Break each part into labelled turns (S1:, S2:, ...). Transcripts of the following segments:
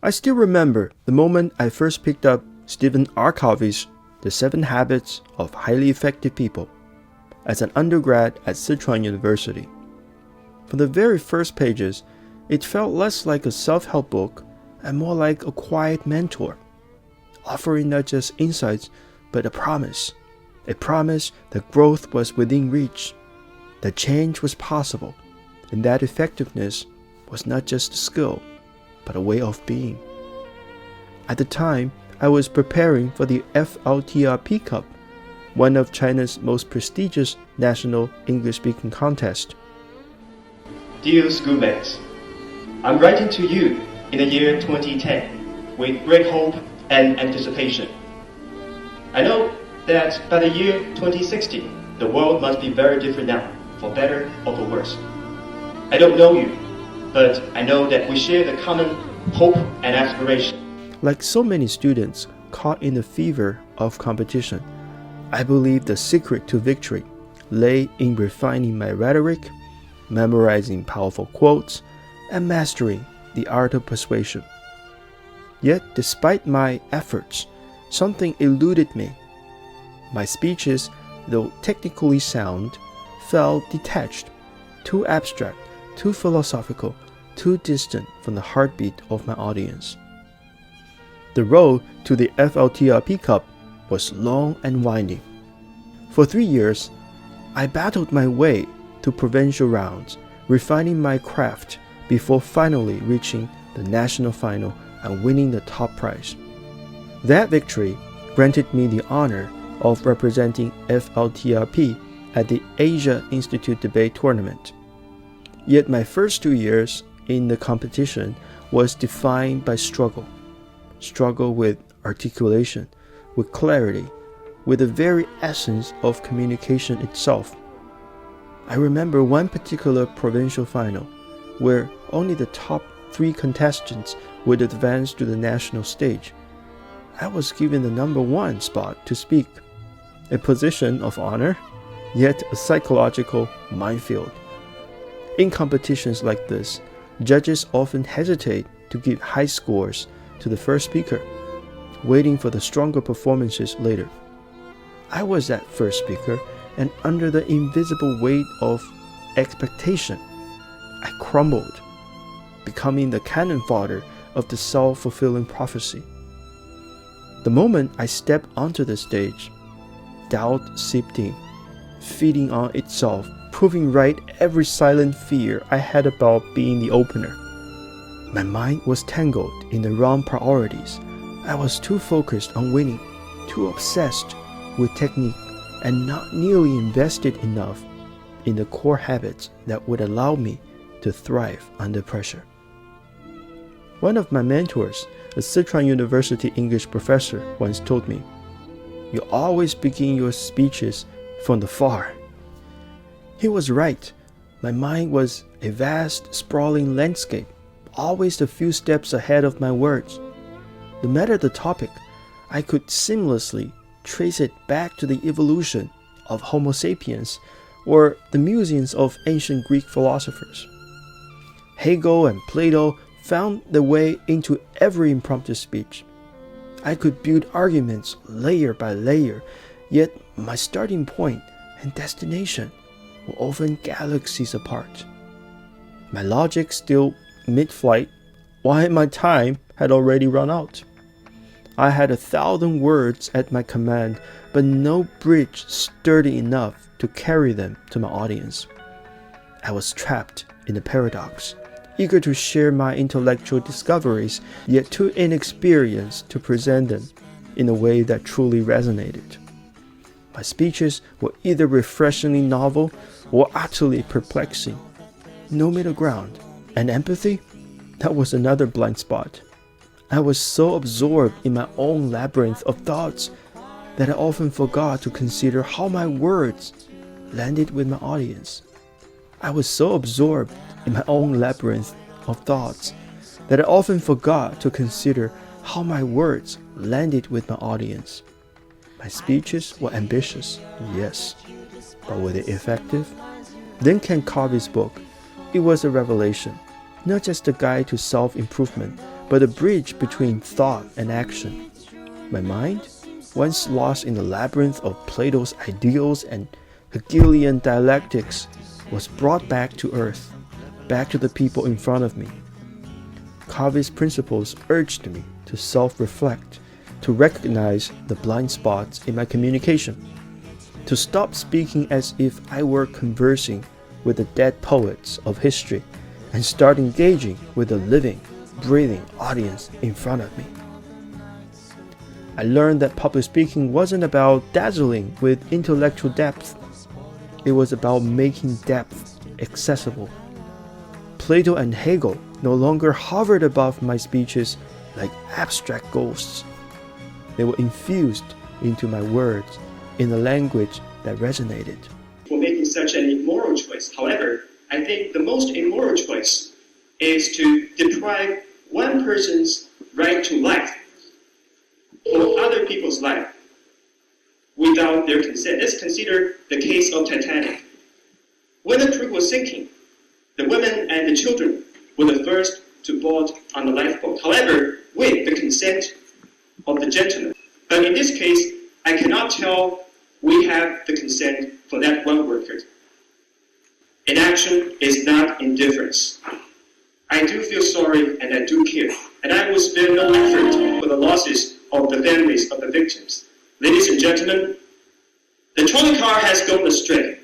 S1: I still remember the moment I first picked up Stephen R. Covey's The 7 Habits of Highly Effective People as an undergrad at Sichuan University. From the very first pages, it felt less like a self-help book and more like a quiet mentor, offering not just insights, but a promise that growth was within reach, that change was possible, and that effectiveness was not just a skill, but a way of being. At the time, I was preparing for the FLTRP Cup, one of China's most prestigious national English-speaking contests.
S2: Dear schoolmates, I'm writing to you in the year 2010 with great hope and anticipation. I know that by the year 2060, the world must be very different now, for better or for worse. I don't know you, but I know that we share the common hope and aspiration.
S1: Like so many students caught in the fever of competition, I believe the secret to victory lay in refining my rhetoric, memorizing powerful quotes, and mastering the art of persuasion. Yet, despite my efforts, something eluded me. My speeches, though technically sound, felt detached, too abstract, too philosophical, too distant from the heartbeat of my audience. The road to the FLTRP Cup was long and winding. For 3 years, I battled my way to provincial rounds, refining my craft before finally reaching the national final and winning the top prize. That victory granted me the honor of representing FLTRP at the Asia Institute Debate Tournament. Yet my first 2 years in the competition was defined by struggle with articulation, with clarity, with the very essence of communication itself. I remember one particular provincial final where only the top 3 contestants would advance to the national stage. I was given the number 1 spot to speak, a position of honor, yet a psychological minefield. In competitions like this, judges often hesitate to give high scores to the first speaker, waiting for the stronger performances later. I was that first speaker, and under the invisible weight of expectation, I crumbled, becoming the cannon fodder of the self-fulfilling prophecy. The moment I stepped onto the stage, doubt seeped in, feeding on itself, proving right every silent fear I had about being the opener. My mind was tangled in the wrong priorities. I was too focused on winning, too obsessed with technique, and not nearly invested enough in the core habits that would allow me to thrive under pressure. One of my mentors, a Sichuan University English professor, once told me, "You always begin your speeches from the far." He was right. My mind was a vast, sprawling landscape, always a few steps ahead of my words. No matter the topic, I could seamlessly trace it back to the evolution of Homo sapiens or the musings of ancient Greek philosophers. Hegel and Plato found their way into every impromptu speech. I could build arguments layer by layer, yet my starting point and destination were often galaxies apart. My logic still mid-flight, while my time had already run out. I had 1,000 words at my command, but no bridge sturdy enough to carry them to my audience. I was trapped in a paradox, eager to share my intellectual discoveries, yet too inexperienced to present them in a way that truly resonated. My speeches were either refreshingly novel or utterly perplexing. No middle ground. And empathy? That was another blind spot. I was so absorbed in my own labyrinth of thoughts that I often forgot to consider how my words landed with my audience. I was so absorbed in my own labyrinth of thoughts that I often forgot to consider how my words landed with my audience. My speeches were ambitious, yes, but were they effective? Then came Covey's book. It was a revelation, not just a guide to self-improvement, but a bridge between thought and action. My mind, once lost in the labyrinth of Plato's ideals and Hegelian dialectics, was brought back to earth, back to the people in front of me. Covey's principles urged me to self-reflect, to recognize the blind spots in my communication, to stop speaking as if I were conversing with the dead poets of history and start engaging with the living, breathing audience in front of me. I learned that public speaking wasn't about dazzling with intellectual depth. It was about making depth accessible. Plato and Hegel no longer hovered above my speeches like abstract ghosts. They were infused into my words in a language that resonated.
S2: For making such an immoral choice, however, I think the most immoral choice is to deprive one person's right to life or other people's life without their consent. Let's consider the case of Titanic. When the crew was sinking, the women and the children were the first to board on the lifeboat. However, with the consent of the gentleman. But in this case, I cannot tell we have the consent for that one worker. Inaction is not indifference. I do feel sorry and I do care, and I will spare no effort for the losses of the families of the victims. Ladies and gentlemen, the trolley car has gone astray.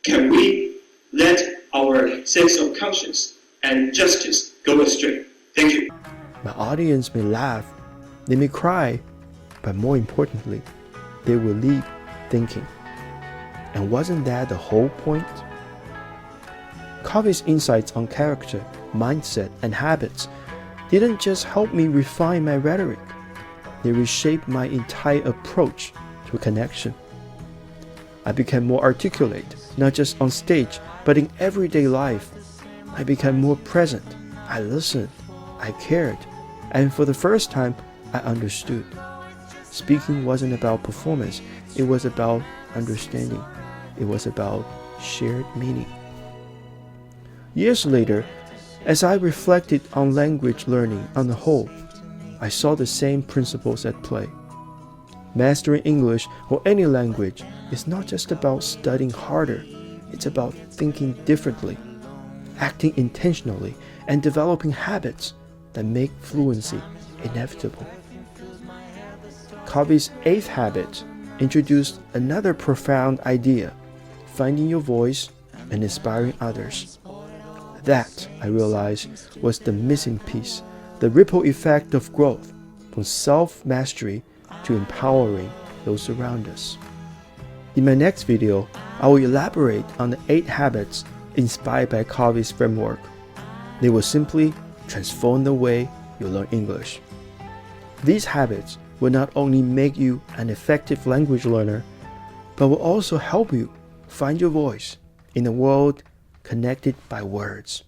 S2: Can we let our sense of conscience and justice go astray? Thank you.
S1: My audience may laugh, they may cry, but more importantly, they will leave thinking. And wasn't that the whole point? Covey's insights on character, mindset, and habits didn't just help me refine my rhetoric. They reshaped my entire approach to connection. I became more articulate, not just on stage, but in everyday life. I became more present. I listened. I cared. And for the first time, I understood. Speaking wasn't about performance. It was about understanding. It was about shared meaning. Years later, as I reflected on language learning on the whole, I saw the same principles at play. Mastering English or any language is not just about studying harder. It's about thinking differently, acting intentionally, and developing habits that make fluency inevitable. Covey's 8th habit introduced another profound idea: finding your voice and inspiring others. That, I realized, was the missing piece, the ripple effect of growth, from self-mastery to empowering those around us. In my next video, I will elaborate on the 8 habits inspired by Covey's framework. They will simply transform the way you learn English. These habits will not only make you an effective language learner, but will also help you find your voice in a world connected by words.